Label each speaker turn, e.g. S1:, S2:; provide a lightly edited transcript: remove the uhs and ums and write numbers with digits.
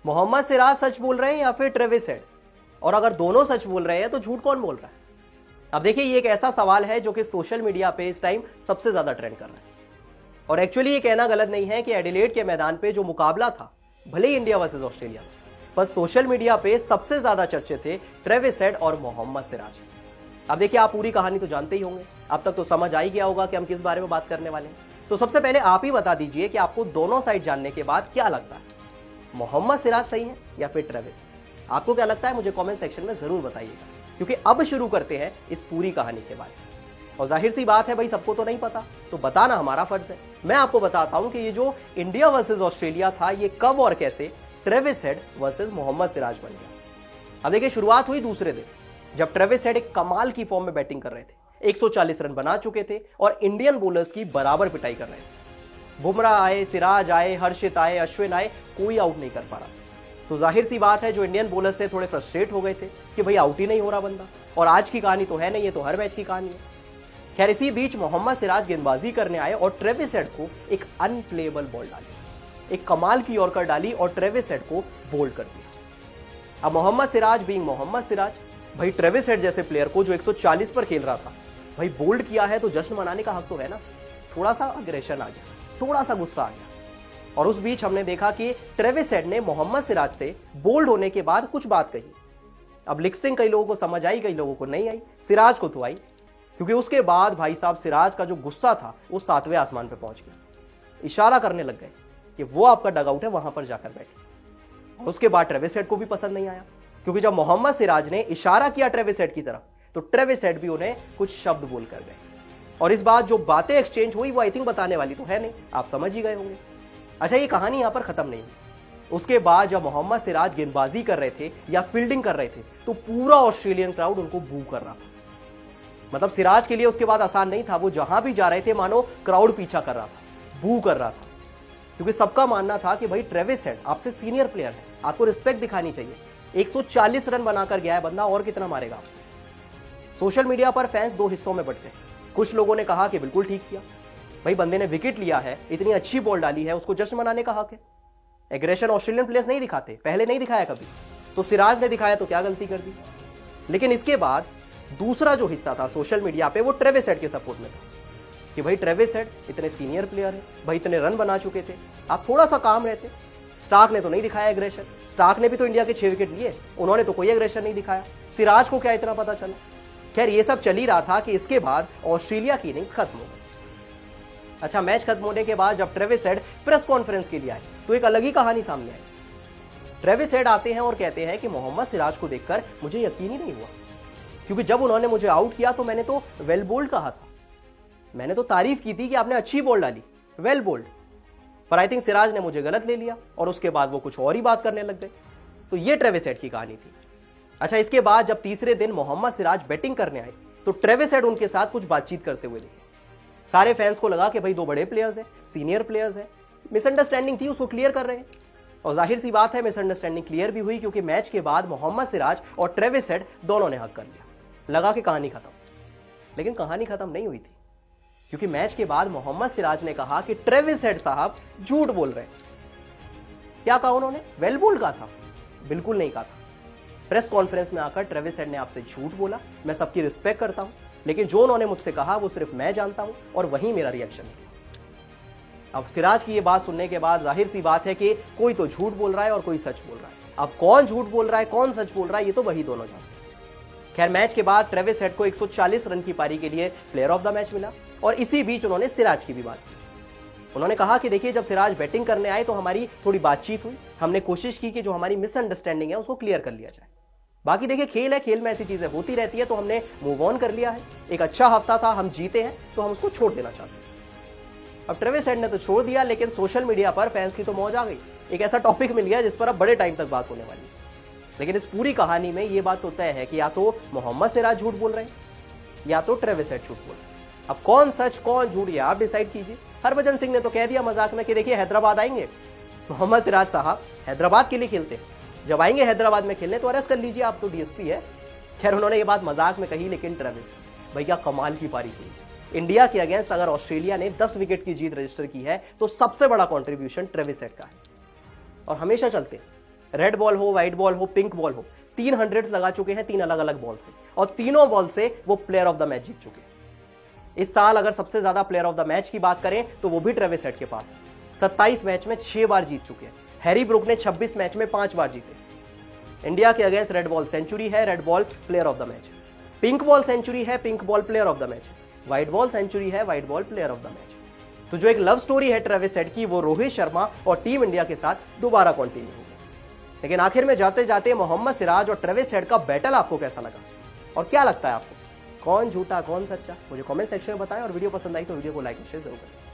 S1: मोहम्मद सिराज सच बोल रहे हैं या फिर ट्रेविस हेड? और अगर दोनों सच बोल रहे हैं तो झूठ कौन बोल रहा है? अब देखिए, ये एक ऐसा सवाल है जो कि सोशल मीडिया पे इस टाइम सबसे ज्यादा ट्रेंड कर रहा है। और एक्चुअली ये कहना गलत नहीं है कि एडिलेड के मैदान पे जो मुकाबला था, भले ही इंडिया वर्सेस ऑस्ट्रेलिया, पर सोशल मीडिया पे सबसे ज्यादा चर्चे थे ट्रेविस हेड और मोहम्मद सिराज। अब देखिए, आप पूरी कहानी तो जानते ही होंगे, अब तक तो समझ आ ही गया होगा कि हम किस बारे में बात करने वाले हैं। तो सबसे पहले आप ही बता दीजिए कि आपको दोनों साइड जानने के बाद क्या लगता है, मोहम्मद सिराज सही है या फिर ट्रेविस? आपको क्या लगता है मुझे कमेंट सेक्शन में जरूर बताइएगा, क्योंकि अब शुरू करते हैं इस पूरी कहानी के बारे में। और जाहिर सी बात है भाई, सबको तो नहीं पता, तो बताना हमारा फर्ज है। मैं आपको बताता हूं कि ये जो इंडिया वर्सेस ऑस्ट्रेलिया था, ये कब और कैसे Travis Head versus Mohammed Siraj बन गया। अब देखिए, शुरुआत हुई दूसरे दिन, जब ट्रेविस हेड एक कमाल की फॉर्म में बैटिंग कर रहे थे, 140 रन बना चुके थे और इंडियन बॉलर्स की बराबर पिटाई कर रहे थे। बुमराह आए, सिराज आए, हर्षित आए, अश्विन आए, कोई आउट नहीं कर पा रहा। तो जाहिर सी बात है, जो इंडियन बॉलर्स थे थोड़े फ्रस्ट्रेट हो गए थे कि भाई आउट ही नहीं हो रहा बंदा। और आज की कहानी तो है नहीं, ये तो हर मैच की कहानी है। खैर, इसी बीच मोहम्मद सिराज गेंदबाजी करने आए और ट्रेविस हेड को एक अनप्लेएबल बॉल डाली, एक कमाल की यॉर्कर डाली और ट्रेविस हेड को बोल्ड कर दिया। अब मोहम्मद सिराज बीइंग मोहम्मद सिराज, भाई ट्रेविस हेड जैसे प्लेयर को जो 140 पर खेल रहा था, भाई बोल्ड किया है तो जश्न मनाने का हक तो है ना। थोड़ा सा अग्रेशन आ गया, थोड़ा सा गुस्सा आ गया। और उस बीच हमने देखा कि ट्रेविस हेड ने मोहम्मद सिराज से बोल्ड होने के बाद कुछ बात कही। अब लिपसिंग कई लोगों को समझ आई, कई लोगों को नहीं आई, सिराज को तो आई, क्योंकि उसके बाद भाई साहब सिराज का जो गुस्सा था वो 7वें आसमान पे पहुंच गया। इशारा करने लग गए कि वो आपका डगआउट है, वहां पर जाकर बैठे। और उसके बाद ट्रेविस हेड को भी पसंद नहीं आया, क्योंकि जब मोहम्मद सिराज ने इशारा किया ट्रेविस हेड की तरफ, तो ट्रेविस हेड भी उन्हें कुछ शब्द बोल कर गए। और इस बात जो बातें एक्सचेंज हुई वो आई थिंक बताने वाली तो है नहीं, आप समझ ही गए होंगे। अच्छा, ये कहानी यहां पर खत्म नहीं हुई। उसके बाद जब मोहम्मद सिराज गेंदबाजी कर रहे थे या फील्डिंग कर रहे थे, तो पूरा ऑस्ट्रेलियन क्राउड उनको बू कर रहा था। मतलब सिराज के लिए उसके बाद आसान नहीं था, वो जहां भी जा रहे थे मानो क्राउड पीछा कर रहा था, बू कर रहा था। क्योंकि सबका मानना था कि भाई ट्रेविस हेड आपसे सीनियर प्लेयर है, आपको रिस्पेक्ट दिखानी चाहिए। 140 रन बनाकर गया है बंदा, और कितना मारेगा आप? सोशल मीडिया पर फैंस दो हिस्सों में बट गए। कुछ लोगों ने कहा कि बिल्कुल ठीक किया, भाई बंदे ने विकेट लिया है, इतनी अच्छी बॉल डाली है, उसको जश्न मनाने का हक है। एग्रेशन ऑस्ट्रेलियन प्लेयर्स नहीं दिखाते, पहले नहीं दिखाया कभी, तो सिराज ने दिखाया तो क्या गलती कर दी। लेकिन इसके बाद दूसरा जो हिस्सा था सोशल मीडिया पे, वो ट्रेविस हेड के सपोर्ट में था कि भाई ट्रेविस हेड इतने सीनियर प्लेयर है, भाई इतने रन बना चुके थे, आप थोड़ा सा काम रहते। स्टार्क ने तो नहीं दिखाया एग्रेशन, स्टार्क ने भी तो इंडिया के 6 विकेट लिए, उन्होंने तो कोई एग्रेशन नहीं दिखाया। सिराज को क्या इतना पता चला? खैर, ये सब चल ही रहा था कि इसके बाद ऑस्ट्रेलिया की इनिंग्स खत्म हो गई। अच्छा, मैच खत्म होने के बाद जब ट्रेविस हेड प्रेस कॉन्फ्रेंस के लिए आए, तो एक अलग ही कहानी सामने आई। ट्रेविस हेड आते हैं और कहते हैं कि मोहम्मद सिराज को देखकर मुझे यकीन ही नहीं हुआ, क्योंकि जब उन्होंने मुझे आउट किया तो मैंने तो वेल बोल्ड कहा था, मैंने तो तारीफ की थी कि आपने अच्छी बॉल डाली, वेल बोल्ड। पर आई थिंक सिराज ने मुझे गलत ले लिया और उसके बाद वो कुछ और ही बात करने लग गए। तो ये ट्रेविस हेड की कहानी थी। अच्छा, इसके बाद जब तीसरे दिन मोहम्मद सिराज बैटिंग करने आए, तो ट्रेविस हेड उनके साथ कुछ बातचीत करते हुए दिखे। सारे फैंस को लगा कि भाई दो बड़े प्लेयर्स हैं, सीनियर प्लेयर्स हैं, मिसअंडरस्टैंडिंग थी उसको क्लियर कर रहे हैं। और जाहिर सी बात है, मिसअंडरस्टैंडिंग क्लियर भी हुई, क्योंकि मैच के बाद मोहम्मद सिराज और ट्रेविस हेड दोनों ने हक कर लिया। लगा कि कहानी खत्म, लेकिन कहानी खत्म नहीं हुई थी, क्योंकि मैच के बाद मोहम्मद सिराज ने कहा कि ट्रेविस हेड साहब झूठ बोल रहे हैं। क्या कहा उन्होंने? वेल बोल्ड कहा था? बिल्कुल नहीं कहा था। प्रेस कॉन्फ्रेंस में आकर ट्रेविस हेड ने आपसे झूठ बोला, मैं सबकी रिस्पेक्ट करता हूं, लेकिन जो उन्होंने मुझसे कहा वो सिर्फ मैं जानता हूं, और वही मेरा रिएक्शन है। अब सिराज की ये बात सुनने के बाद जाहिर सी बात है कि कोई तो झूठ बोल रहा है और कोई सच बोल रहा है। अब कौन झूठ बोल रहा है, कौन सच बोल रहा है, ये तो वही दोनों जानते हैं। खैर, मैच के बाद ट्रेविस हेड को 140 रन की पारी के लिए प्लेयर ऑफ द मैच मिला, और इसी बीच उन्होंने सिराज की भी बात की। उन्होंने कहा कि देखिए, जब सिराज बैटिंग करने आए तो हमारी थोड़ी बातचीत हुई, हमने कोशिश की कि जो हमारी मिसअंडरस्टैंडिंग है उसको क्लियर कर लिया जाए। बाकी देखिए, खेल है, खेल में ऐसी चीजें होती रहती है, तो हमने मूव ऑन कर लिया है। एक अच्छा हफ्ता था, हम जीते हैं, तो हम उसको छोड़ देना चाहते हैं। अब ट्रेविस हेड ने तो छोड़ दिया, लेकिन सोशल मीडिया पर फैंस की तो मौज आ गई। एक ऐसा टॉपिक मिल गया जिस पर अब बड़े टाइम तक बात होने वाली है। लेकिन इस पूरी कहानी में यह बात तो तय है कि या तो मोहम्मद सिराज झूठ बोल रहे हैं या तो ट्रेविस हेड झूठ बोल रहे हैं। अब कौन सच कौन झूठ, ये आप डिसाइड कीजिए। हरभजन सिंह ने तो कह दिया मजाक में कि देखिए, हैदराबाद आएंगे, मोहम्मद सिराज साहब हैदराबाद के लिए खेलते हैं, जब आएंगे हैदराबाद में खेलने तो अरेस्ट कर लीजिए, आप तो डीएसपी है। खैर, उन्होंने ये बात मजाक में कही, लेकिन ट्रेविस भैया कमाल की पारी थी। इंडिया के अगेंस्ट अगर ऑस्ट्रेलिया ने 10 विकेट की जीत रजिस्टर की है, तो सबसे बड़ा कंट्रीब्यूशन ट्रेविस हेड का है। और हमेशा चलते, रेड बॉल हो, व्हाइट बॉल हो, पिंक बॉल हो, 3 100s लगा चुके हैं 3 अलग अलग बॉल से, और तीनों बॉल से वो प्लेयर ऑफ द मैच जीत चुके हैं। इस साल अगर सबसे ज्यादा प्लेयर ऑफ द मैच की बात करें तो वो भी ट्रेविस हेड के पास है। 27 मैच में 6 बार जीत चुके हैं। हैरी ब्रूक ने 26 मैच में 5 बार जीते। इंडिया के अगेंस्ट रेड बॉल सेंचुरी है, red ball player of the match. Pink ball century है, pink ball player of the match. White ball century है, white ball player of the match. तो जो एक लव स्टोरी है Travis Head की, वो रोहित शर्मा और टीम इंडिया के साथ दोबारा कंटिन्यू होगी। लेकिन आखिर में जाते जाते मोहम्मद सिराज और ट्रेविस हेड का बैटल आपको कैसा लगा, और क्या लगता है आपको, कौन झूठा कौन सच्चा? मुझे कमेंट सेक्शन में बताएं, और वीडियो पसंद आई तो वीडियो को लाइक और शेयर जरूर करें।